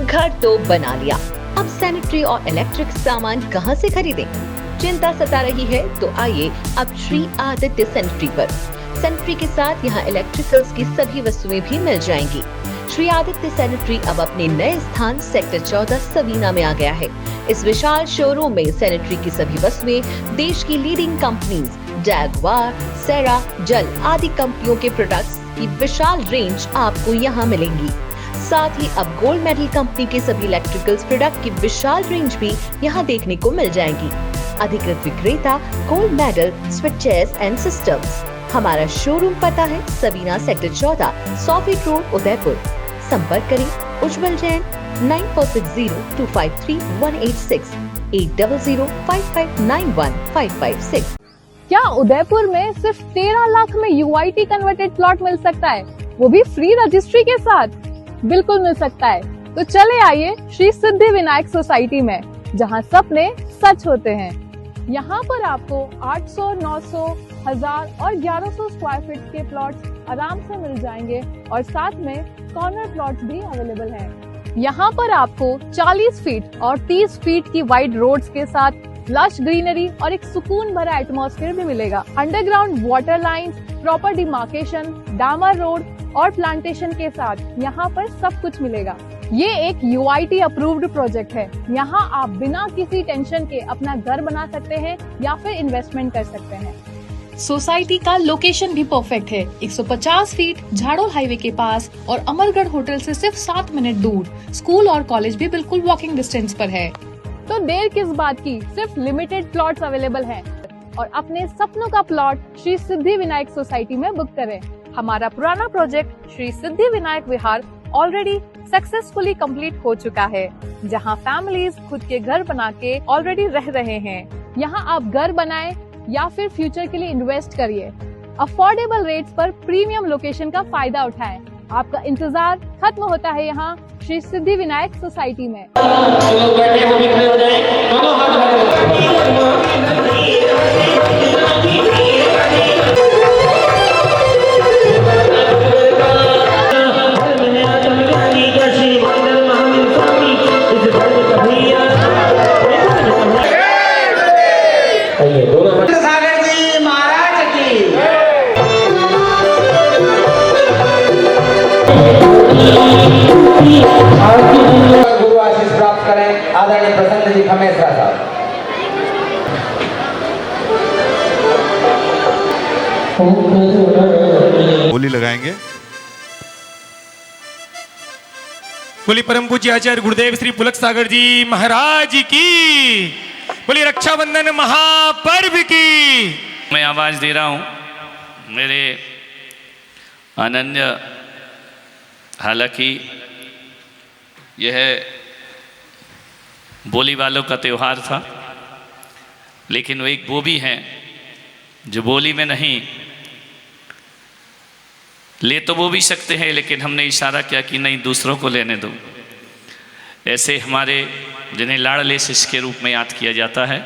घर तो बना लिया, अब सैनिटरी और इलेक्ट्रिक सामान कहां से खरीदें? चिंता सता रही है तो आइए अब श्री आदित्य सैनिटरी पर। सैनिटरी के साथ यहाँ इलेक्ट्रिकल्स की सभी वस्तुएं भी मिल जाएंगी। श्री आदित्य सैनिटरी अब अपने नए स्थान सेक्टर 14 सबीना में आ गया है। इस विशाल शोरूम में सैनिटरी की सभी वस्तुएं देश की लीडिंग कंपनीज जैगवार, सेरा, जल आदि कंपनियों के प्रोडक्ट्स की विशाल रेंज आपको यहाँ मिलेंगी। साथ ही अब गोल्ड मेडल कंपनी के सभी इलेक्ट्रिकल्स प्रोडक्ट की विशाल रेंज भी यहाँ देखने को मिल जाएगी। अधिकृत विक्रेता gold medal switches and systems. हमारा शोरूम पता है Sabina sector 14, 100 feet road, Udaipur. संपर्क करें उज्जवल जैन 9460253186 8005591556। क्या उदयपुर में सिर्फ 13 लाख में UIT कन्वर्टेड प्लॉट मिल सकता है, वो भी फ्री रजिस्ट्री के साथ? बिल्कुल मिल सकता है। तो चले आइए श्री सिद्धि विनायक सोसाइटी में, जहां सपने सच होते हैं। यहाँ पर आपको 800, 900, 1000 और 1100 स्क्वायर फीट के प्लॉट्स आराम से मिल जाएंगे और साथ में कॉर्नर प्लॉट्स भी अवेलेबल हैं। यहाँ पर आपको 40 फीट और 30 फीट की वाइड रोड्स के साथ लश ग्रीनरी और एक सुकून भरा एटमॉस्फेयर भी मिलेगा। Underground water lines, proper demarcation, डामर रोड और प्लांटेशन के साथ यहाँ पर सब कुछ मिलेगा। ये एक UIT अप्रूव्ड प्रोजेक्ट है। यहाँ आप बिना किसी टेंशन के अपना घर बना सकते हैं या फिर इन्वेस्टमेंट कर सकते हैं। सोसाइटी का लोकेशन भी परफेक्ट है। 150 फीट झाड़ोल हाईवे के पास और अमरगढ़ होटल से सिर्फ 7 मिनट दूर। स्कूल और कॉलेज भी बिल्कुल वॉकिंग डिस्टेंस पर है। तो देर किस बात की, सिर्फ लिमिटेड प्लॉट्स अवेलेबल हैं और अपने सपनों का प्लॉट श्री सिद्धि विनायक सोसाइटी में बुक करें। हमारा पुराना प्रोजेक्ट श्री सिद्धि विनायक विहार ऑलरेडी सक्सेसफुली कंप्लीट हो चुका है, जहां फैमिलीज खुद के घर बना के ऑलरेडी रह रहे हैं। यहां आप घर बनाएं या फिर फ्यूचर के लिए इन्वेस्ट करिए। अफोर्डेबल रेट्स पर प्रीमियम लोकेशन का फायदा उठाएं। आपका इंतजार खत्म होता है यहाँ श्री सिद्धि विनायक सोसाइटी में। गुरु आशीष प्राप्त करें आदरणीय प्रसन्न जी खमेसरा साहब। होली लगाएंगे। बोली परम पूज्य आचार्य गुरुदेव श्री पुलक सागर जी महाराज की। बोली रक्षाबंधन महापर्व की। मैं आवाज दे रहा हूं मेरे अनन्य, हालांकि यह बोली वालों का त्यौहार था, लेकिन वो एक वो भी हैं जो बोली में नहीं, ले तो वो भी सकते हैं, लेकिन हमने इशारा किया कि नहीं, दूसरों को लेने दो। ऐसे हमारे जिन्हें लाड़ले शिष्य के रूप में याद किया जाता है,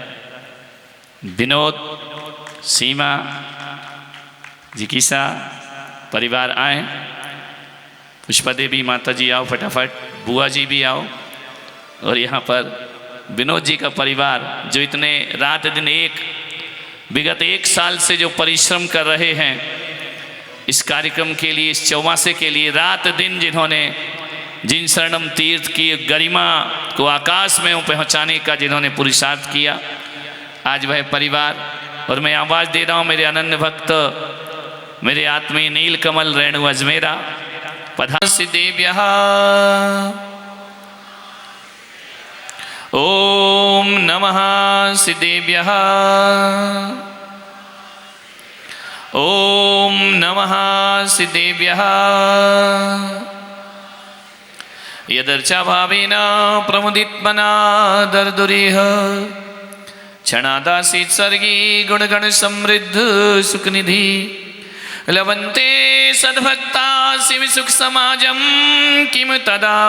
विनोद, सीमा, जिकीसा परिवार आए। पुष्पा देवी माता जी आओ फटाफट, बुआ जी भी आओ। और यहाँ पर विनोद जी का परिवार जो इतने रात दिन विगत 1 साल से जो परिश्रम कर रहे हैं इस कार्यक्रम के लिए, इस चौमासे के लिए, रात दिन जिन शरणम तीर्थ की गरिमा को आकाश में पहुँचाने का जिन्होंने पुरुषार्थ किया, आज वह परिवार। और मैं आवाज़ दे रहा हूँ मेरे अनन्य भक्त, मेरे आत्मीय नीलकमल रेणु अजमेरा पधासी देव्यः। ओम नमः सिद्धेभ्यः। ओम नमः सिद्धेभ्यः। यदर्चा भावेन प्रमुदित्मना दर्दुरिह क्षणादासीत् सर्गी गुणगण समृद्ध सुखनिधि लवन्ते सद्भक्ता शिव सुख समाजम किम तदा।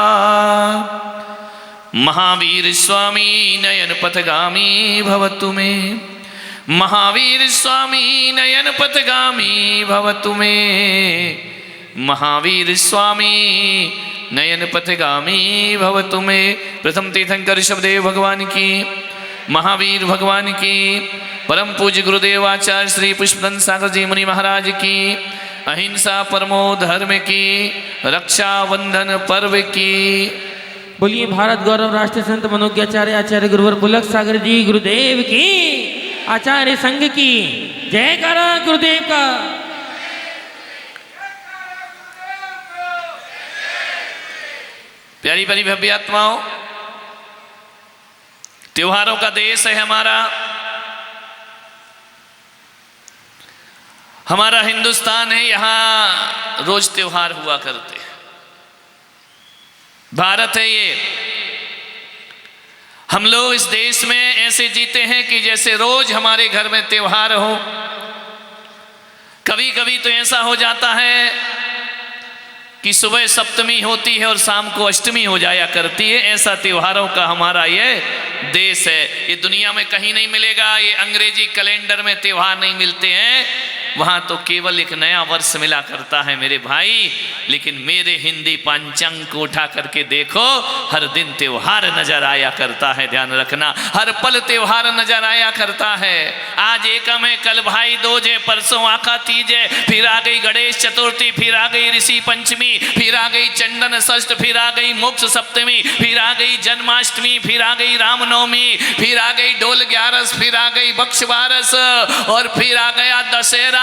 महावीर स्वामी नयन पथगामी भवतु मे। महावीर स्वामी नयन पथगामी भवतु मे। महावीर स्वामी नयन पथगामी भव तुम्हें। प्रथम तीर्थंकर ऋषभदेव भगवान की, महावीर भगवान की, परम पूज्य गुरुदेव आचार्य श्री पुष्पदंत सागर जी मुनि महाराज की, अहिंसा परमो धर्म की, रक्षाबंधन पर्व की। बोलिए भारत गौरव राष्ट्रीय संत मनोज्ञाचार्य आचार्य गुरुवर पुलक सागर जी गुरुदेव की, आचार्य संघ की जयकारा गुरुदेव का। प्यारी प्यारी भव्य आत्माओं, त्योहारों का देश है हमारा। हमारा हिंदुस्तान है, यहां रोज त्योहार हुआ करते हैं। भारत है ये। हम लोग इस देश में ऐसे जीते हैं कि जैसे रोज हमारे घर में त्योहार हो। कभी कभी तो ऐसा हो जाता है कि सुबह सप्तमी होती है और शाम को अष्टमी हो जाया करती है। ऐसा त्योहारों का हमारा ये देश है। ये दुनिया में कहीं नहीं मिलेगा। ये अंग्रेजी कैलेंडर में त्योहार नहीं मिलते हैं, वहां तो केवल एक नया वर्ष मिला करता है मेरे भाई। लेकिन मेरे हिंदी पंचांग को उठा करके देखो, हर दिन त्योहार नजर आया करता है। ध्यान रखना, हर पल त्योहार नजर आया करता है। आज एकम है, कल भाई दूज है, परसों आका तीज है, फिर आ गई गणेश चतुर्थी, फिर आ गई ऋषि पंचमी, फिर आ गई चंदन षष्ठ, फिर आ गई मोक्ष सप्तमी, फिर आ गई जन्माष्टमी, फिर आ गई रामनवमी, फिर आ गई डोल ग्यारस, फिर आ गई बक्ष बारस, और फिर आ गया दशहरा।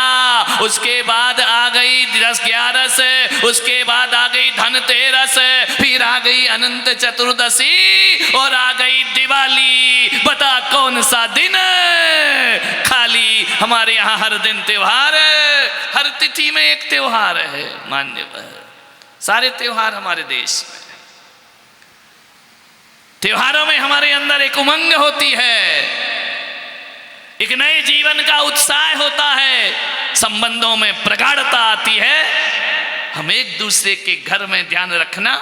उसके बाद आ गई 10-11, उसके बाद आ गई धनतेरस, फिर आ गई अनंत चतुर्दशी और आ गई दिवाली। बता कौन सा दिन खाली? हमारे यहाँ हर दिन त्योहार है, हर तिथि में एक त्योहार है। मान्यवर सारे त्योहार हमारे देश में। त्योहारों में हमारे अंदर एक उमंग होती है, एक नए जीवन का उत्साह होता है, संबंधों में प्रगाढ़ता आती है। हम एक दूसरे के घर में, ध्यान रखना,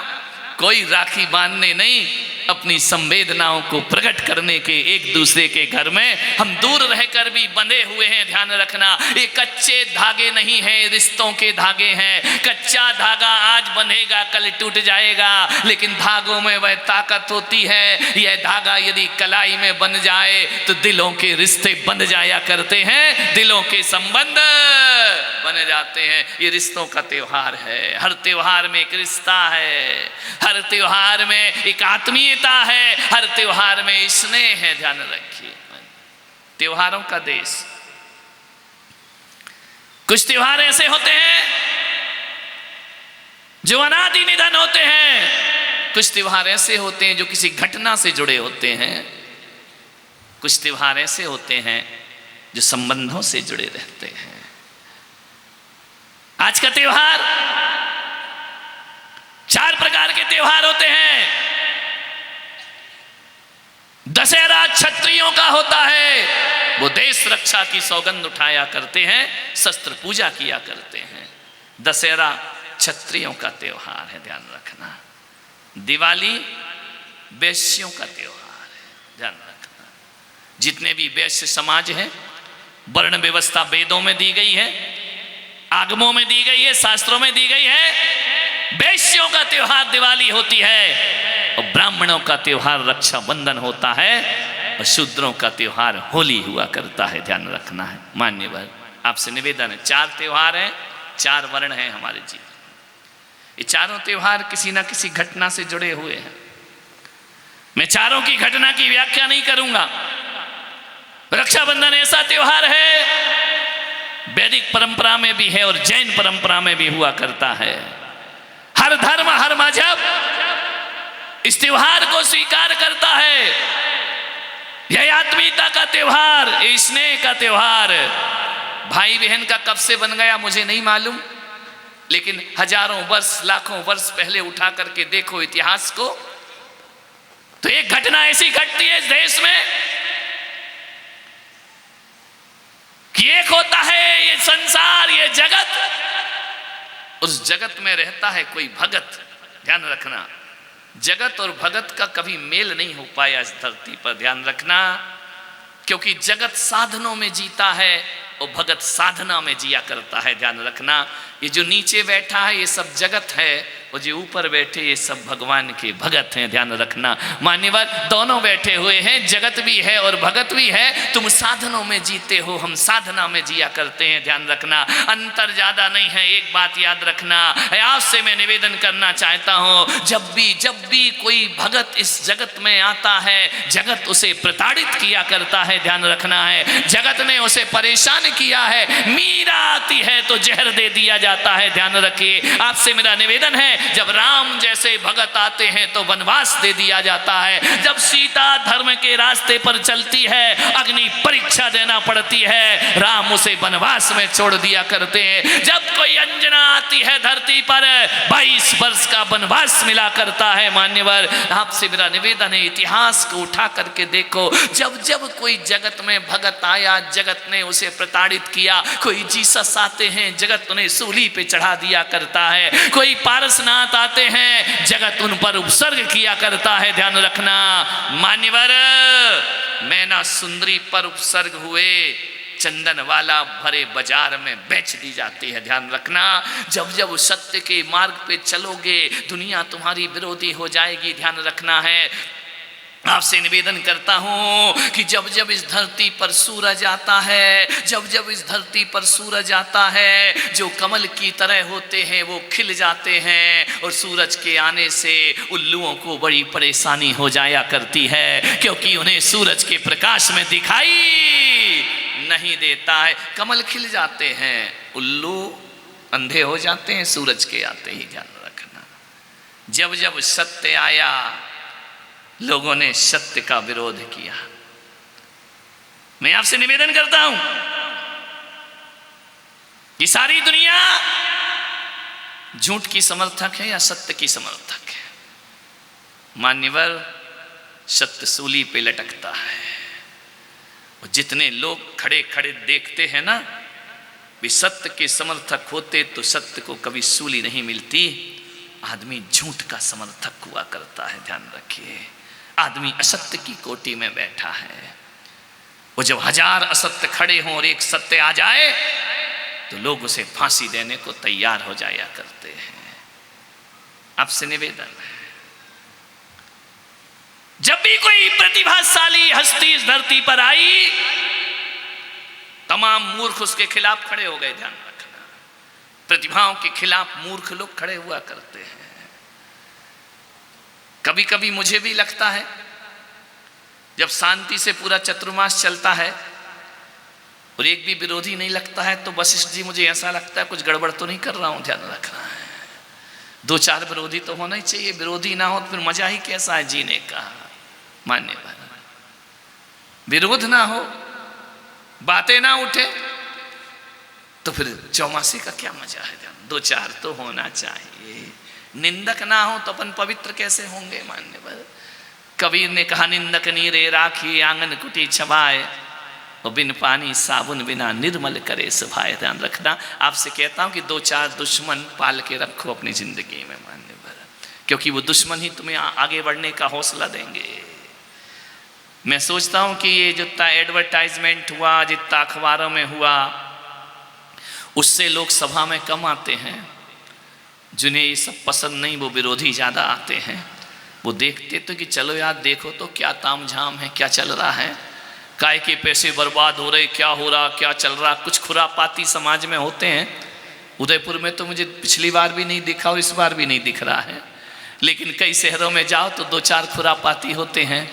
कोई राखी बांधने नहीं, अपनी संवेदनाओं को प्रकट करने के एक दूसरे के घर में हम दूर रहकर भी बंधे हुए हैं। ध्यान रखना, ये कच्चे धागे नहीं है, रिश्तों के धागे हैं। कच्चा धागा आज बंधेगा, कल टूट जाएगा, लेकिन धागों में वह ताकत होती है। यह धागा यदि कलाई में बन जाए तो दिलों के रिश्ते बंध जाया करते हैं, दिलों के संबंध बन जाते हैं। ये रिश्तों का त्योहार है। हर त्योहार में एक रिश्ता है, हर त्योहार में एक आत्मीयता है, हर त्योहार में स्नेह है। ध्यान रखिए, त्योहारों का देश। कुछ त्योहार ऐसे होते हैं जो अनादि निधन होते हैं, कुछ त्योहार ऐसे होते हैं जो किसी घटना से जुड़े होते हैं, कुछ त्योहार ऐसे होते हैं जो संबंधों से जुड़े रहते हैं। आज का त्योहार, 4 प्रकार के त्योहार होते हैं। दशहरा क्षत्रियों का होता है, वो देश रक्षा की सौगंध उठाया करते हैं, शस्त्र पूजा किया करते हैं। दशहरा क्षत्रियों का त्योहार है, ध्यान रखना। दिवाली वैश्यों का त्योहार है, ध्यान रखना। जितने भी वैश्य समाज हैं, वर्ण व्यवस्था वेदों में दी गई है, आगमों में दी गई है, शास्त्रों में दी गई है। वैश्यों का त्योहार दिवाली होती है और ब्राह्मणों का त्योहार रक्षाबंधन होता है और शूद्रों का त्योहार होली हुआ करता है। ध्यान रखना है। मान्यवर, आपसे निवेदन है, 4 त्योहार हैं, 4 वर्ण हैं हमारे जीवन। ये चारों त्योहार किसी ना किसी घटना से जुड़े हुए हैं। मैं चारों की घटना की व्याख्या नहीं करूंगा। रक्षाबंधन ऐसा त्योहार है, वैदिक परंपरा में भी है और जैन परंपरा में भी हुआ करता है। हर धर्म, हर मजहब इस त्योहार को स्वीकार करता है। यह आत्मीयता का त्योहार, स्नेह का त्योहार। भाई बहन का कब से बन गया मुझे नहीं मालूम, लेकिन हजारों वर्ष, लाखों वर्ष पहले उठा करके देखो इतिहास को, तो एक घटना ऐसी घटती है इस देश में कि एक होता है ये संसार, ये जगत, उस जगत में रहता है कोई भगत। ध्यान रखना, जगत और भगत का कभी मेल नहीं हो पाया इस धरती पर। ध्यान रखना, क्योंकि जगत साधनों में जीता है और भगत साधना में जिया करता है। ध्यान रखना, ये जो नीचे बैठा है ये सब जगत है और जो ऊपर बैठे ये सब भगवान के भगत हैं, ध्यान रखना। मान्यवर दोनों बैठे हुए हैं, जगत भी है और भगत भी है। तुम साधनों में जीते हो, हम साधना में जिया करते हैं, ध्यान रखना। अंतर ज्यादा नहीं है, एक बात याद रखना। आपसे मैं निवेदन करना चाहता हूं, जब भी कोई भगत इस जगत में आता है, जगत उसे प्रताड़ित किया करता है, ध्यान रखना है। जगत ने उसे परेशान किया है, मीरा आती है तो जहर दे दिया जाता है, ध्यान रखिए। आपसे मेरा निवेदन है, जब राम जैसे भगत आते हैं तो वनवास दे दिया जाता है। जब सीता धर्म के रास्ते पर चलती है, अग्नि परीक्षा देना पड़ती है, राम उसे वनवास में छोड़ दिया करते हैं। जब कोई अंजना आती है धरती पर, 22 वर्ष का वनवास मिला करता है। मान्यवर आपसे मेरा निवेदन है, इतिहास को उठा करके देखो। जब कोई जगत में भगत आया, जगत ने उसे प्रताड़ित किया। कोई जीसस आते हैं, जगत उन्हें सूली पे चढ़ा दिया करता है। कोई पारसनाथ आते हैं, जगत उन पर उपसर्ग किया करता है, ध्यान रखना। मान्यवर मैना सुंदरी पर उपसर्ग हुए, चंदन वाला भरे बाजार में बेच दी जाती है, ध्यान रखना। जब सत्य के मार्ग पे चलोगे, दुनिया तुम्हारी विरोधी हो जाएगी, ध्यान रखना है। आपसे निवेदन करता हूं कि जब इस धरती पर सूरज आता है, जब इस धरती पर सूरज आता है, जो कमल की तरह होते हैं वो खिल जाते हैं। और सूरज के आने से उल्लुओं को बड़ी परेशानी हो जाया करती है, क्योंकि उन्हें सूरज के प्रकाश में दिखाई नहीं देता है। कमल खिल जाते हैं, उल्लू अंधे हो जाते हैं सूरज के आते ही, ध्यान रखना। जब सत्य आया, लोगों ने सत्य का विरोध किया। मैं आपसे निवेदन करता हूं कि सारी दुनिया झूठ की समर्थक है या सत्य की समर्थक है? मान्यवर सत्य सूली पे लटकता है। और जितने लोग खड़े खड़े देखते हैं ना, वे सत्य के समर्थक होते तो सत्य को कभी सूली नहीं मिलती। आदमी झूठ का समर्थक हुआ करता है, ध्यान रखिए। आदमी असत्य की कोटि में बैठा है। वो जब 1000 असत्य खड़े हों और एक सत्य आ जाए तो लोग उसे फांसी देने को तैयार हो जाया करते हैं। आपसे निवेदन है, जब भी कोई प्रतिभाशाली हस्ती इस धरती पर आई, तमाम मूर्ख उसके खिलाफ खड़े हो गए, ध्यान रखना। प्रतिभाओं के खिलाफ मूर्ख लोग खड़े हुआ करते हैं। कभी कभी मुझे भी लगता है, जब शांति से पूरा चतुर्मास चलता है और एक भी विरोधी नहीं लगता है, तो वशिष्ठ जी मुझे ऐसा लगता है कुछ गड़बड़ तो नहीं कर रहा हूं, ध्यान रखना है। 2-4 विरोधी तो होना ही चाहिए, विरोधी ना हो तो फिर मजा ही कैसा है जीने का। मान्यवर विरोध ना हो, बातें ना उठे, तो फिर चौमासी का क्या मजा है? 2-4 तो होना चाहिए। निंदक ना हो तो अपन पवित्र कैसे होंगे? मान्यवर कबीर ने कहा, निंदक नीरे राखी आंगन कुटी छबाए, और बिन पानी साबुन बिना निर्मल करे सभाए। ध्यान रखना। आपसे कहता हूं कि 2-4 दुश्मन पाल के रखो अपनी जिंदगी में, मान्यवर, क्योंकि वो दुश्मन ही तुम्हें आगे बढ़ने का हौसला देंगे। मैं सोचता हूं कि ये जितना एडवर्टाइजमेंट हुआ, जितना अखबारों में हुआ, उससे लोग सभा में कम आते हैं। जिन्हें ये सब पसंद नहीं, वो विरोधी ज़्यादा आते हैं। वो देखते तो कि चलो यार देखो तो क्या ताम झाम है, क्या चल रहा है, काय के पैसे बर्बाद हो रहे, क्या हो रहा, क्या चल रहा। कुछ खुरापाती समाज में होते हैं। उदयपुर में तो मुझे पिछली बार भी नहीं दिखा और इस बार भी नहीं दिख रहा है, लेकिन कई शहरों में जाओ तो 2-4 खुरापाती होते हैं।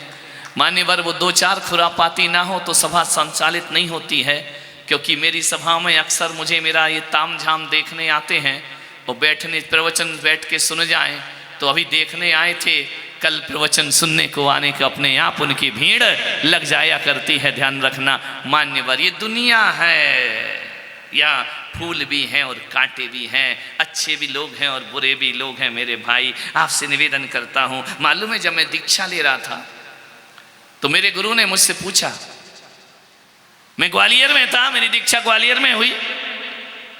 मान्यवर वो 2-4 खुरापाती ना हो तो सभा संचालित नहीं होती है, क्योंकि मेरी सभा में अक्सर मुझे मेरा ये ताम झाम देखने आते हैं और बैठने प्रवचन बैठ के सुन जाएं। तो अभी देखने आए थे, कल प्रवचन सुनने को आने के अपने आप उनकी भीड़ लग जाया करती है, ध्यान रखना। मान्यवर ये दुनिया है, या फूल भी हैं और कांटे भी हैं, अच्छे भी लोग हैं और बुरे भी लोग हैं। मेरे भाई आपसे निवेदन करता हूँ, मालूम है जब मैं दीक्षा ले रहा था तो मेरे गुरु ने मुझसे पूछा, मैं ग्वालियर में था, मेरी दीक्षा ग्वालियर में हुई,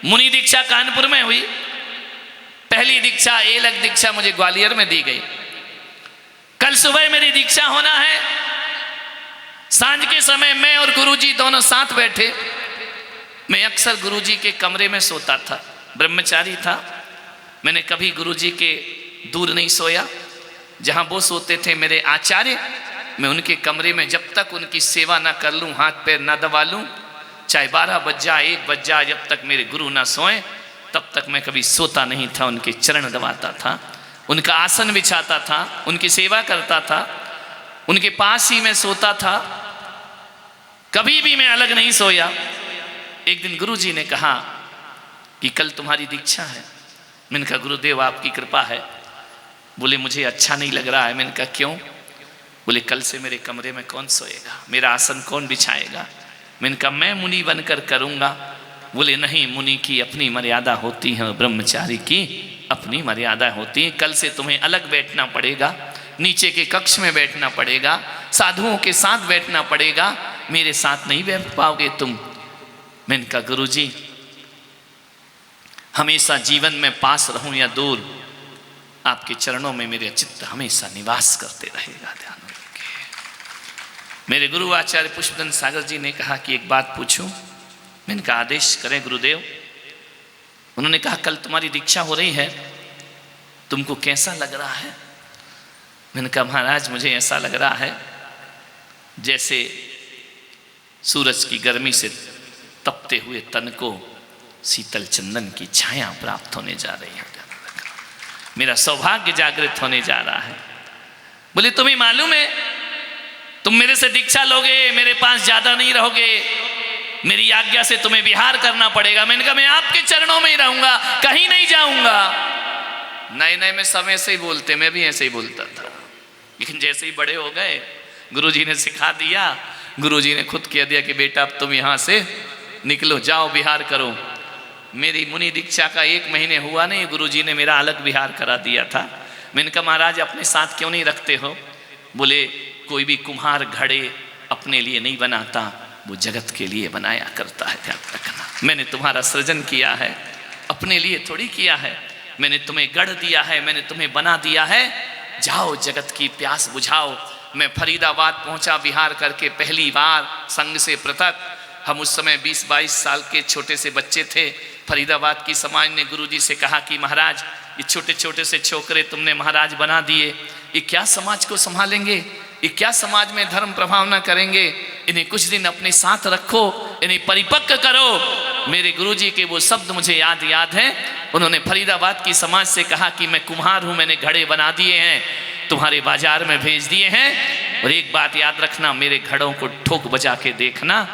मुनि दीक्षा कानपुर में हुई, पहली दीक्षा एलग दीक्षा मुझे ग्वालियर में दी गई। कल सुबह मेरी दीक्षा होना है, सांझ के समय मैं और गुरुजी दोनों साथ बैठे। मैं अक्सर गुरुजी के कमरे में सोता था, ब्रह्मचारी था। मैंने कभी गुरुजी के दूर नहीं सोया। जहाँ वो सोते थे मेरे आचार्य, मैं उनके कमरे में जब तक उनकी सेवा ना कर लूँ, हाथ पैर ना दबा लूँ, चाहे 12 बज जाए 1 बज जाए, जब तक मेरे गुरु ना सोएं तब तक मैं कभी सोता नहीं था। उनके चरण दबाता था, उनका आसन बिछाता था, उनकी सेवा करता था, उनके पास ही मैं सोता था, कभी भी मैं अलग नहीं सोया। एक दिन गुरुजी ने कहा कि कल तुम्हारी दीक्षा है। मैंने कहा गुरुदेव आपकी कृपा है। बोले मुझे अच्छा नहीं लग रहा है। मैंने कहा क्यों? बोले कल से मेरे कमरे में कौन सोएगा, मेरा आसन कौन बिछाएगा? मैंने कहा मैं मुनि बनकर करूँगा। बोले नहीं, मुनि की अपनी मर्यादा होती है, ब्रह्मचारी की अपनी मर्यादा होती है। कल से तुम्हें अलग बैठना पड़ेगा, नीचे के कक्ष में बैठना पड़ेगा, साधुओं के साथ बैठना पड़ेगा, मेरे साथ नहीं बैठ पाओगे तुम। मैंने कहा गुरुजी हमेशा जीवन में पास रहूं या दूर, आपके चरणों में मेरे चित्त हमेशा निवास करते रहेगा। ध्यान रखिए। मेरे गुरु आचार्य पुष्पदंत सागर जी ने कहा कि एक बात पूछूं। मैंने कहा आदेश करें गुरुदेव। उन्होंने कहा कल तुम्हारी दीक्षा हो रही है, तुमको कैसा लग रहा है? मैंने कहा महाराज मुझे ऐसा लग रहा है जैसे सूरज की गर्मी से तपते हुए तन को शीतल चंदन की छाया प्राप्त होने जा रही है, मेरा सौभाग्य जागृत होने जा रहा है। बोले तुम्हें मालूम है तुम मेरे से दीक्षा लोगे, मेरे पास ज्यादा नहीं रहोगे, मेरी आज्ञा से तुम्हें विहार करना पड़ेगा। मैंने कहा मैं आपके चरणों में ही रहूंगा, कहीं नहीं जाऊंगा। नए नए में सब ऐसे ही बोलते, मैं भी ऐसे ही बोलता था, लेकिन जैसे ही बड़े हो गए गुरुजी ने सिखा दिया, गुरुजी ने खुद कह दिया कि बेटा अब तुम यहाँ से निकलो, जाओ विहार करो। मेरी मुनि दीक्षा का 1 महीने हुआ नहीं, गुरुजी ने मेरा अलग विहार करा दिया था। मैंने कहा महाराज अपने साथ क्यों नहीं रखते हो? बोले कोई भी कुम्हार घड़े अपने लिए नहीं बनाता, वो जगत के लिए बनाया करता है। ध्यान रखना, मैंने तुम्हारा सृजन किया है, अपने लिए थोड़ी किया है। मैंने तुम्हें गढ़ दिया है, मैंने तुम्हें बना दिया है, जाओ जगत की प्यास बुझाओ। मैं फरीदाबाद पहुंचा विहार करके पहली बार संघ से पृथक। हम उस समय 20-22 साल के छोटे से बच्चे थे। फरीदाबाद की समाज ने गुरुजी से कहा कि महाराज ये छोटे छोटे से छोकरे तुमने महाराज बना दिए, ये क्या समाज को संभालेंगे, ये क्या समाज में धर्म प्रभाव न करेंगे, इन्हें कुछ दिन अपने साथ रखो, इन्हें परिपक्व करो। मेरे गुरुजी के वो शब्द मुझे याद है। उन्होंने फरीदाबाद की समाज से कहा कि मैं कुम्हार हूँ, मैंने घड़े बना दिए हैं, तुम्हारे बाजार में भेज दिए हैं, और एक बात याद रखना, मेरे घड़ों को ठोक बजा के देखना,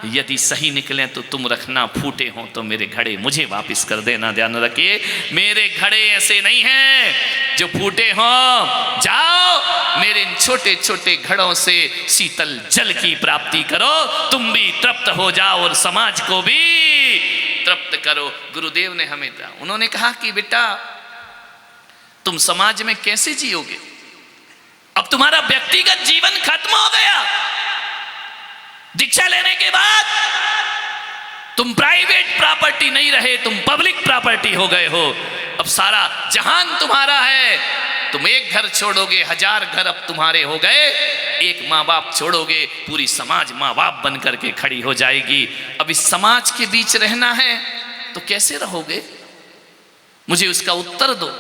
यदि सही निकले तो तुम रखना, फूटे हों तो मेरे घड़े मुझे वापस कर देना। ध्यान रखिए मेरे घड़े ऐसे नहीं हैं जो फूटे हों। जाओ मेरे इन छोटे छोटे घड़ों से शीतल जल की प्राप्ति करो, तुम भी तृप्त हो जाओ और समाज को भी तृप्त करो। गुरुदेव ने हमें कहा, उन्होंने कहा कि बेटा तुम समाज में कैसे जियोगे? अब तुम्हारा व्यक्तिगत जीवन खत्म हो गया। दीक्षा लेने के बाद तुम प्राइवेट प्रॉपर्टी नहीं रहे, तुम पब्लिक प्रॉपर्टी हो गए हो। अब सारा जहान तुम्हारा है। तुम एक घर छोड़ोगे, 1000 घर अब तुम्हारे हो गए। एक माँ बाप छोड़ोगे, पूरी समाज माँ बाप बन करके खड़ी हो जाएगी। अब इस समाज के बीच रहना है तो कैसे रहोगे? मुझे उसका उत्तर दो।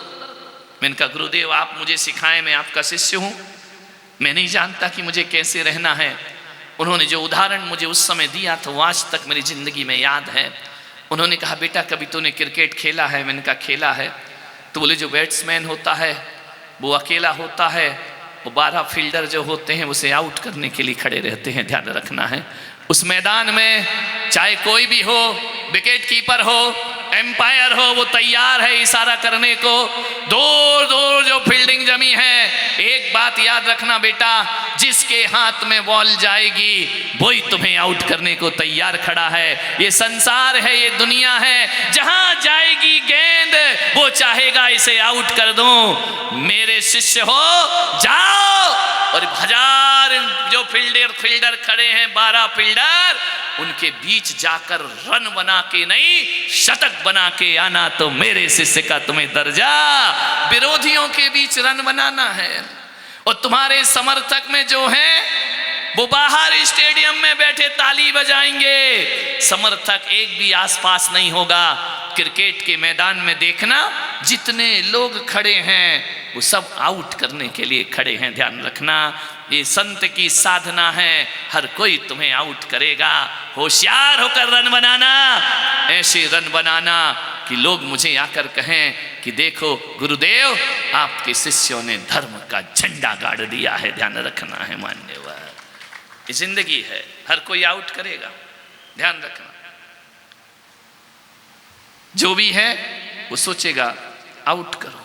मैंने कहा गुरुदेव आप मुझे सिखाएं, मैं आपका शिष्य हूँ, मैं नहीं जानता कि मुझे कैसे रहना है। उन्होंने जो उदाहरण मुझे उस समय दिया था वो आज तक मेरी ज़िंदगी में याद है। उन्होंने कहा बेटा कभी तूने क्रिकेट खेला है? मैंने कहा खेला है। तो बोले जो बैट्समैन होता है वो अकेला होता है, वो 12 फील्डर जो होते हैं उसे आउट करने के लिए खड़े रहते हैं। ध्यान रखना है उस मैदान में चाहे कोई भी हो, विकेट कीपर हो, एम्पायर हो, वो तैयार है इशारा करने को। दूर दूर जो फील्डिंग जमी है, एक बात याद रखना बेटा, जिसके हाथ में बॉल जाएगी वही तुम्हें आउट करने को तैयार खड़ा है। ये संसार है, ये दुनिया है, जहां जाएगी गेंद वो चाहेगा इसे आउट कर दूं। मेरे शिष्य हो जाओ, और 1000 जो फील्डर खड़े हैं, 12 फील्डर, उनके बीच जाकर रन बना के नहीं शतक बना के आना तो मेरे शिष्य का तुम्हें दर्जा। विरोधियों के बीच रन बनाना है। और तुम्हारे समर्थक में जो हैं वो बाहर स्टेडियम में बैठे ताली बजाएंगे, समर्थक एक भी आसपास नहीं होगा। क्रिकेट के मैदान में देखना जितने लोग खड़े हैं वो सब आउट करने के लिए खड़े हैं। ध्यान रखना, ये संत की साधना है, हर कोई तुम्हें आउट करेगा। होशियार होकर रन बनाना, ऐसे रन बनाना कि लोग मुझे आकर कहें कि देखो गुरुदेव आपके शिष्यों ने धर्म का झंडा गाड़ दिया है। ध्यान रखना है मान्यवर, ये जिंदगी है, हर कोई आउट करेगा। ध्यान रखना, जो भी है वो सोचेगा आउट करो,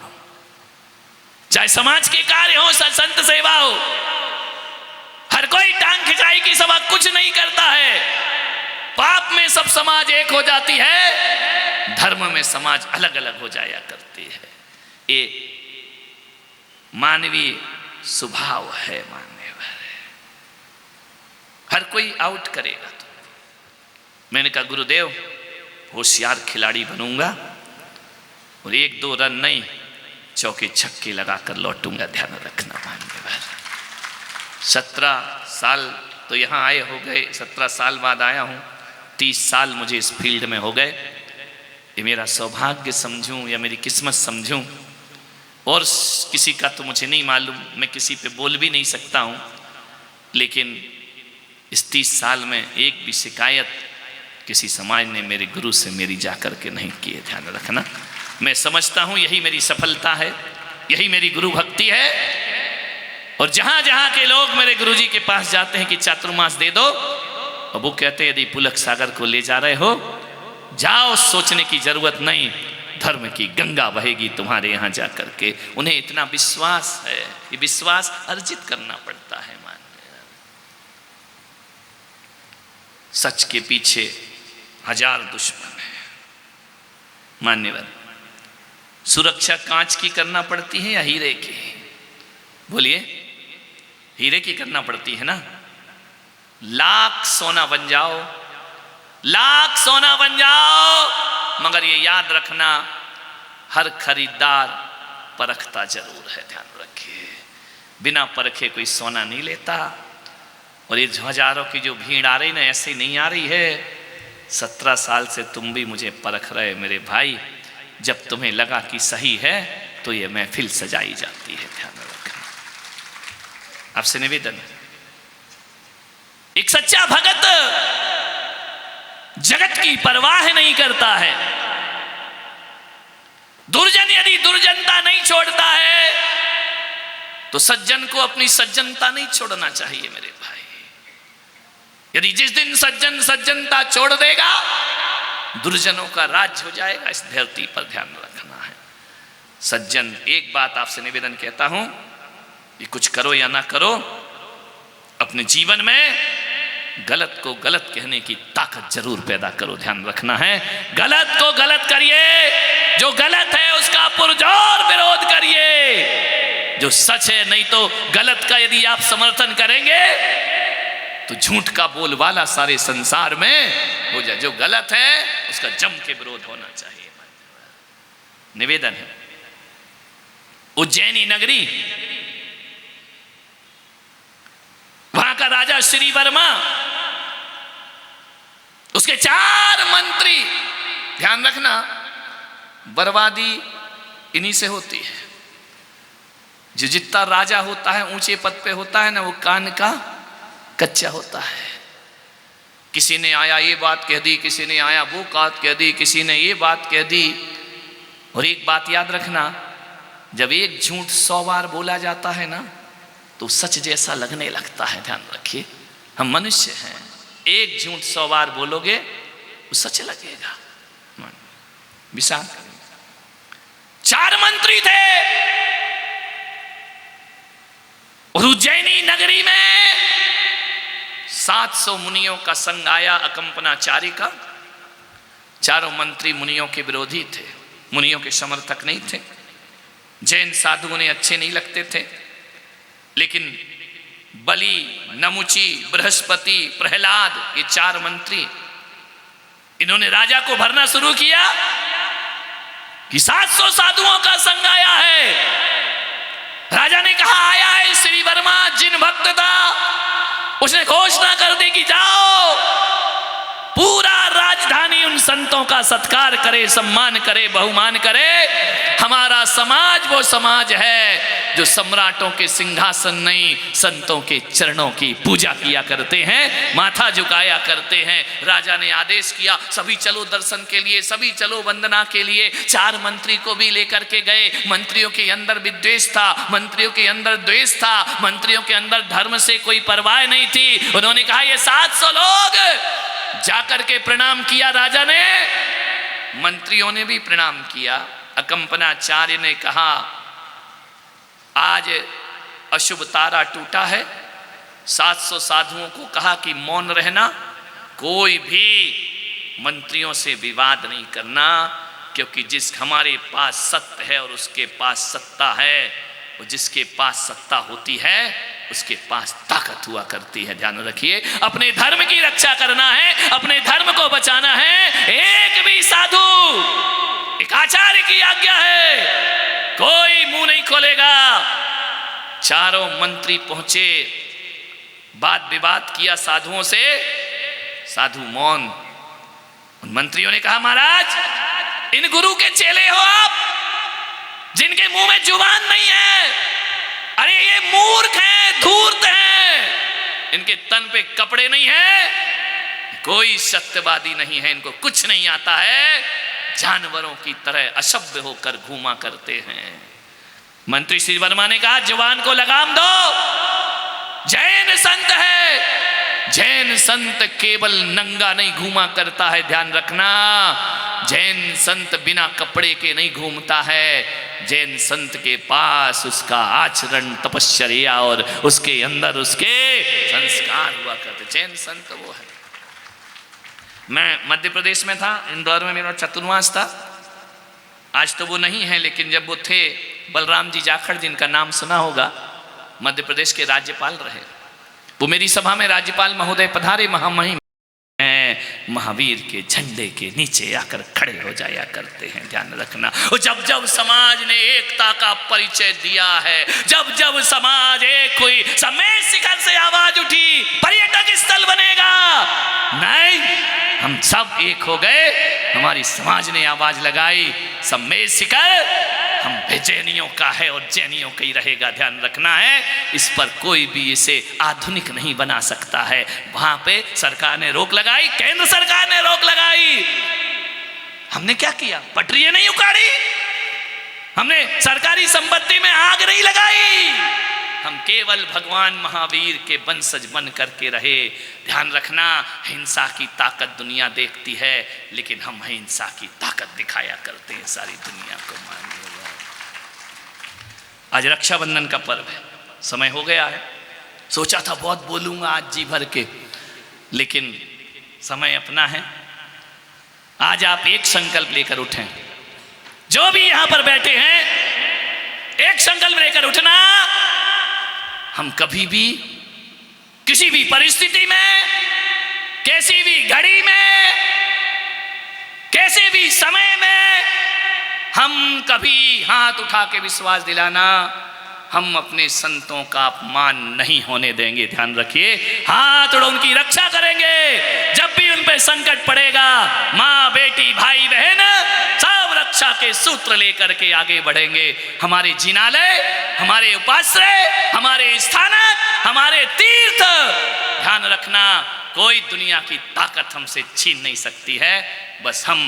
चाहे समाज के कार्य हो, संत सेवा हो, हर कोई टांग खिंचाई की सभा कुछ नहीं करता है। पाप में सब समाज एक हो जाती है, धर्म में समाज अलग अलग हो जाया करती है। ये मानवीय स्वभाव है मान्यवर, हर कोई आउट करेगा। तो मैंने कहा गुरुदेव होशियार खिलाड़ी बनूंगा और 1-2 रन नहीं, चौके छक्के लगाकर लौटूंगा। ध्यान रखना मान्यवर, 17 साल तो यहाँ आए हो गए, 17 साल बाद आया हूँ, 30 साल मुझे इस फील्ड में हो गए। ये मेरा सौभाग्य समझूं या मेरी किस्मत समझूं, और किसी का तो मुझे नहीं मालूम, मैं किसी पे बोल भी नहीं सकता हूँ। लेकिन इस 30 साल में एक भी शिकायत किसी समाज ने मेरे गुरु से मेरी जाकर के नहीं की है। ध्यान रखना, मैं समझता हूँ यही मेरी सफलता है, यही मेरी गुरु भक्ति है। और जहाँ जहाँ के लोग मेरे गुरुजी के पास जाते हैं कि चातुर्मास दे दो, और वो कहते हैं यदि पुलक सागर को ले जा रहे हो जाओ, सोचने की जरूरत नहीं, धर्म की गंगा बहेगी तुम्हारे यहाँ जा करके। उन्हें इतना विश्वास है, ये विश्वास अर्जित करना पड़ता है मान्य। सच के पीछे 1000 दुश्मन है मान्यवर। सुरक्षा कांच की करना पड़ती है या हीरे की? बोलिए, हीरे की करना पड़ती है ना। लाख सोना बन जाओ, लाख सोना बन जाओ, मगर ये याद रखना हर खरीदार परखता जरूर है। ध्यान रखिए, बिना परखे कोई सोना नहीं लेता। और ये हजारों की जो भीड़ आ रही ना, ऐसे नहीं आ रही है। 17 साल से तुम भी मुझे परख रहे मेरे भाई, जब तुम्हें लगा कि सही है तो ये महफिल सजाई जाती है। ध्यान रखना, आपसे निवेदन है, एक सच्चा भगत जगत की परवाह नहीं करता है। दुर्जन यदि दुर्जनता नहीं छोड़ता है तो सज्जन को अपनी सज्जनता नहीं छोड़ना चाहिए मेरे भाई। यदि जिस दिन सज्जन सज्जनता छोड़ देगा, दुर्जनों का राज हो जाएगा इस धरती पर। ध्यान रखना है सज्जन, एक बात आपसे निवेदन कहता हूं, ये कुछ करो या ना करो, अपने जीवन में गलत को गलत कहने की ताकत जरूर पैदा करो। ध्यान रखना है, गलत को गलत करिए, जो गलत है उसका पुरजोर विरोध करिए। जो सच है, नहीं तो गलत का यदि आप समर्थन करेंगे तो झूठ का बोलबाला सारे संसार में हो जाए। जो गलत है उसका जम के विरोध होना चाहिए। निवेदन है, उज्जैनी नगरी, वहां का राजा श्री वर्मा, उसके 4 मंत्री, ध्यान रखना बर्बादी इन्हीं से होती है। जो जितना राजा होता है, ऊंचे पद पे होता है ना, वो कान का कच्चा होता है। किसी ने आया ये बात कह दी, किसी ने आया वो बात कह दी, किसी ने ये बात कह दी। और एक बात याद रखना, जब एक झूठ 100 बार बोला जाता है ना, तो सच जैसा लगने लगता है। ध्यान रखिए, हम मनुष्य हैं, एक झूठ 100 बार बोलोगे वो सच लगेगा। विचार करें, 4 मंत्री थे और उज्जैनी नगरी में 700 मुनियों का संघ आया, अकंपनाचारी का। 4 मंत्री मुनियों के विरोधी थे, मुनियों के समर्थक नहीं थे। जैन साधु उन्हें अच्छे नहीं लगते थे, लेकिन बलि, नमुची, बृहस्पति, प्रहलाद, ये 4 मंत्री, इन्होंने राजा को भरना शुरू किया कि 700 साधुओं का संघ आया है। राजा ने कहा आया है श्री वर्मा, जिन भक्त था उसने घोषणा कर दी कि जाओ पूरा राजधानी उन संतों का सत्कार करे, सम्मान करे, बहुमान करे। हमारा समाज वो समाज है जो सम्राटों के सिंहासन नहीं, संतों के चरणों की पूजा किया करते हैं, माथा झुकाया करते हैं। राजा ने आदेश किया, सभी चलो दर्शन के लिए, सभी चलो वंदना के लिए। 4 मंत्री को भी लेकर के गए। मंत्रियों के अंदर विद्वेष था, मंत्रियों के अंदर द्वेष था, मंत्रियों के अंदर धर्म से कोई परवाह नहीं थी। उन्होंने कहा ये 700 लोग, जाकर के प्रणाम किया राजा ने, मंत्रियों ने भी प्रणाम किया। अकंपनाचार्य ने कहा आज अशुभ तारा टूटा है। 700 साधुओं को कहा कि मौन रहना, कोई भी मंत्रियों से विवाद नहीं करना, क्योंकि जिस हमारे पास सत्य है और उसके पास सत्ता है, और जिसके पास सत्ता होती है उसके पास ताकत हुआ करती है। ध्यान रखिए, अपने धर्म की रक्षा करना है, अपने धर्म को बचाना है। एक भी साधु, एक आचार्य की आज्ञा है, कोई मुंह नहीं खोलेगा। चारों मंत्री पहुंचे, बात विवाद किया साधुओं से, साधु मौन। उन मंत्रियों ने कहा महाराज इन गुरु के चेले हो आप, जिनके मुंह में जुबान नहीं है। अरे ये मूर्ख हैं, धूर्त हैं, इनके तन पे कपड़े नहीं है, कोई सत्यवादी नहीं है, इनको कुछ नहीं आता है, जानवरों की तरह अशुद्ध होकर घूमा करते हैं। मंत्री श्री वर्मा ने कहा जुबान को लगाम दो, जैन संत है, जैन संत केवल नंगा नहीं घूमा करता है, ध्यान रखना। जैन संत बिना कपड़े के नहीं घूमता है, जैन संत के पास उसका आचरण, तपश्चर्या और उसके अंदर उसके संस्कार हुआ करते। जैन संत वो है। मैं मध्य प्रदेश में था, इंदौर में मेरा चतुर्मास था। आज तो वो नहीं है, लेकिन जब वो थे, बलराम जी जाखड़, जिनका नाम सुना होगा, मध्य प्रदेश के राज्यपाल रहे। वो मेरी सभा में राज्यपाल महोदय पधारे, महामहिम महावीर के झंडे के नीचे आकर खड़े हो जाया करते हैं। ध्यान रखना, जब जब समाज ने एकता का परिचय दिया है, जब जब समाज एक हुई, सम्मेद शिखर से आवाज उठी पर्यटक स्थल बनेगा। नहीं, हम सब एक हो गए, हमारी समाज ने आवाज लगाई सम्मेद शिखर हम जैनियों का है और जैनियों का ही रहेगा। ध्यान रखना है, इस पर कोई भी इसे आधुनिक नहीं बना सकता है। वहां पे सरकार ने रोक लगाई, केंद्र सरकार ने रोक लगाई। हमने क्या किया? पटरियां नहीं उखाड़ी, हमने सरकारी संपत्ति में आग नहीं लगाई, हम केवल भगवान महावीर के वंशज बन करके रहे। ध्यान रखना, हिंसा की ताकत दुनिया देखती है, लेकिन हम हिंसा की ताकत दिखाया करते हैं सारी दुनिया को। मान लो, आज रक्षाबंधन का पर्व है, समय हो गया है। सोचा था बहुत बोलूंगा आज जी भर के, लेकिन समय अपना है। आज आप एक संकल्प लेकर उठें, जो भी यहां पर बैठे हैं एक संकल्प लेकर उठना, हम कभी भी किसी भी परिस्थिति में, कैसी भी घड़ी में, कैसे भी समय में, हम कभी हाथ उठा के विश्वास दिलाना, हम अपने संतों का अपमान नहीं होने देंगे। ध्यान रखिए, हाथ उठा उनकी रक्षा करेंगे। जब भी उन पे संकट पड़ेगा, माँ बेटी भाई बहन सब रक्षा के सूत्र लेकर के आगे बढ़ेंगे। हमारे जिनालय, हमारे उपाश्रय, हमारे स्थानक, हमारे तीर्थ, ध्यान रखना, कोई दुनिया की ताकत हमसे छीन नहीं सकती है। बस हम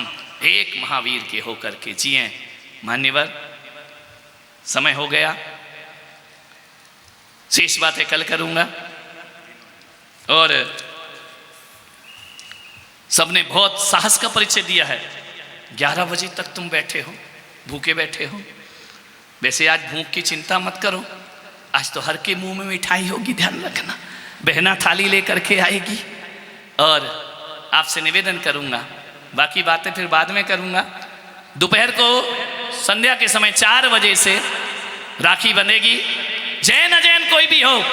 एक महावीर के होकर के जिए। मान्यवर, समय हो गया, शेष बातें कल करूंगा। और सबने बहुत साहस का परिचय दिया है। 11 बजे तक तुम बैठे हो, भूखे बैठे हो। वैसे आज भूख की चिंता मत करो, आज तो हर के मुंह में मिठाई होगी। ध्यान रखना, बहना थाली लेकर के आएगी। और आपसे निवेदन करूंगा, बाकी बातें फिर बाद में करूंगा। दोपहर को संध्या के समय 4 बजे से राखी बंधेगी। जैन अजैन कोई भी हो,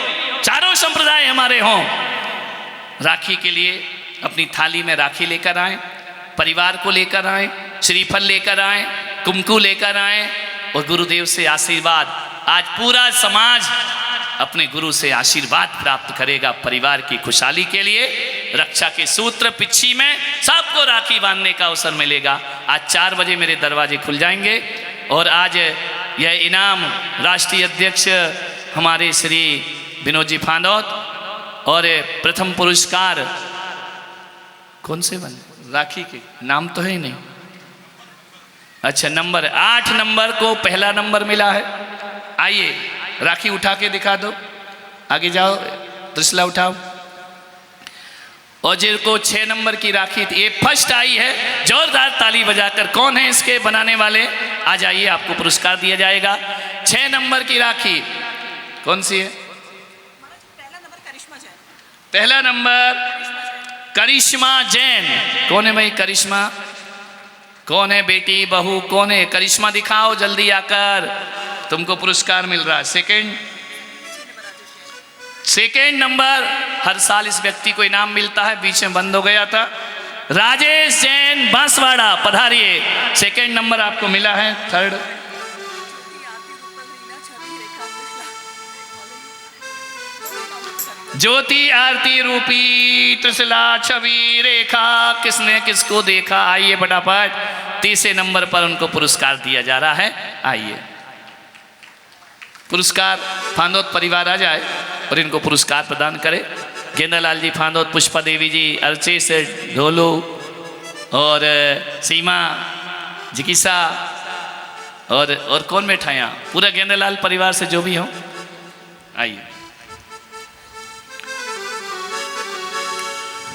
चारों संप्रदाय हमारे हों, राखी के लिए अपनी थाली में राखी लेकर आए, परिवार को लेकर आए, श्रीफल लेकर आए, कुमकुम लेकर आए और गुरुदेव से आशीर्वाद। आज पूरा समाज अपने गुरु से आशीर्वाद प्राप्त करेगा परिवार की खुशहाली के लिए। रक्षा के सूत्र पिच्छी में सबको राखी बांधने का अवसर मिलेगा। आज 4 बजे मेरे दरवाजे खुल जाएंगे और आज यह इनाम राष्ट्रीय अध्यक्ष हमारे श्री विनोद जी फांदौत और प्रथम पुरस्कार कौन से बने राखी के नाम तो है ही नहीं। अच्छा, नंबर 8 नंबर को पहला नंबर मिला है। आइए राखी उठा के दिखा दो, आगे जाओ, त्रिशला उठाओ। और जिनको 6 नंबर की राखी थी, ये फर्स्ट आई है, जोरदार ताली बजाकर। कौन है इसके बनाने वाले? आ जाइए, आपको पुरस्कार दिया जाएगा। 6 नंबर की राखी कौन सी है? पहला नंबर करिश्मा जैन। कौन है भाई करिश्मा? कौन है बेटी बहू? कौन है करिश्मा? दिखाओ जल्दी आकर, तुमको पुरस्कार मिल रहा है। सेकेंड नंबर, हर साल इस व्यक्ति को इनाम मिलता है, बीच में बंद हो गया था। राजेश जैन बांसवाड़ा, पधारिए। सेकेंड नंबर आपको मिला है। थर्ड ज्योति आरती रूपी त्रिशला छवि रेखा। किसने किसको देखा? आइए फटाफट। तीसरे नंबर पर उनको पुरस्कार दिया जा रहा है। आइए, पुरस्कार फांदौत परिवार आ जाए और इनको पुरस्कार प्रदान करे। गेंदालाल जी फांदौत, पुष्पा देवी जी, अर्चेश ढोलू और सीमा जिकिसा और कौन बैठा यहाँ? पूरा गेंदालाल परिवार से जो भी हो, आइए।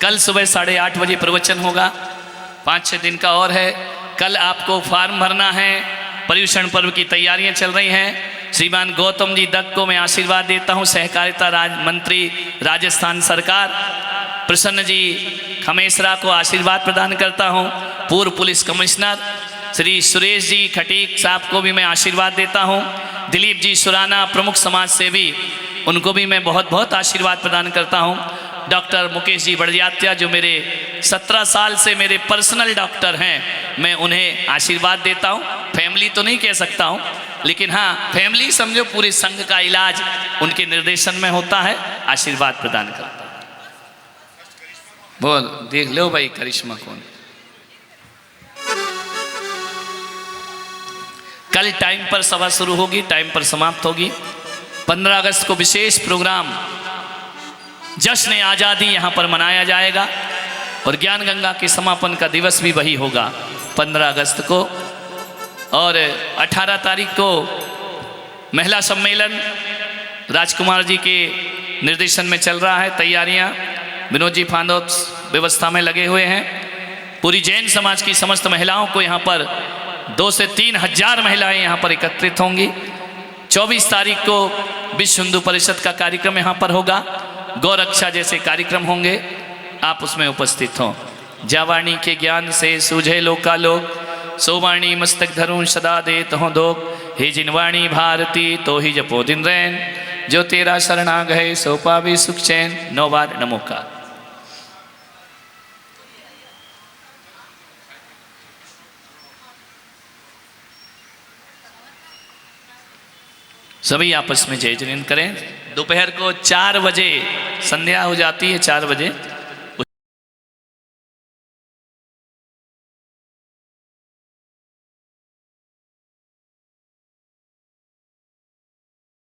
कल सुबह 8:30 बजे प्रवचन होगा। 5-6 दिन का और है। कल आपको फॉर्म भरना है। पर्युषण पर्व की तैयारियां चल रही हैं। श्रीमान गौतम जी दत्त को मैं आशीर्वाद देता हूं, सहकारिता मंत्री राजस्थान सरकार। प्रसन्न जी खमेसरा को आशीर्वाद प्रदान करता हूं। पूर्व पुलिस कमिश्नर श्री सुरेश जी खटीक साहब को भी मैं आशीर्वाद देता हूं। दिलीप जी सुराना प्रमुख समाज सेवी, उनको भी मैं बहुत बहुत आशीर्वाद प्रदान करता हूं। डॉक्टर मुकेश जी बड़जात्या जो मेरे 17 साल से मेरे पर्सनल डॉक्टर हैं, मैं उन्हें आशीर्वाद देता हूं। फैमिली तो नहीं कह सकता हूं, लेकिन हाँ फैमिली समझो, पूरे संघ का इलाज उनके निर्देशन में होता है। आशीर्वाद प्रदान करता हूं। बोल देख लो भाई करिश्मा कौन। कल टाइम पर सभा शुरू होगी, टाइम पर समाप्त होगी। 15 अगस्त को विशेष प्रोग्राम जश्न आज़ादी यहाँ पर मनाया जाएगा और ज्ञान गंगा के समापन का दिवस भी वही होगा 15 अगस्त को। और 18 तारीख को महिला सम्मेलन राजकुमार जी के निर्देशन में चल रहा है। तैयारियाँ विनोद जी फांदौत व्यवस्था में लगे हुए हैं। पूरी जैन समाज की समस्त महिलाओं को यहाँ पर 2 से 3 हज़ार महिलाएं यहाँ पर एकत्रित होंगी। 24 तारीख को विश्व हिंदू परिषद का कार्यक्रम यहाँ पर होगा। गौरक्षा जैसे कार्यक्रम होंगे, आप उसमें उपस्थित हों। जावाणी के ज्ञान से सूझे लोकालोक, सोवाणी मस्तक धरूं सदा देत हों दोग। हे जिनवाणी भारती तो ही जपो दिन रैन, जो तेरा शरणा गए सो पावे सुख चैन। 9 बार नमोकार। सभी आपस में जय जयंत करें। दोपहर को 4 बजे संध्या हो जाती है, 4 बजे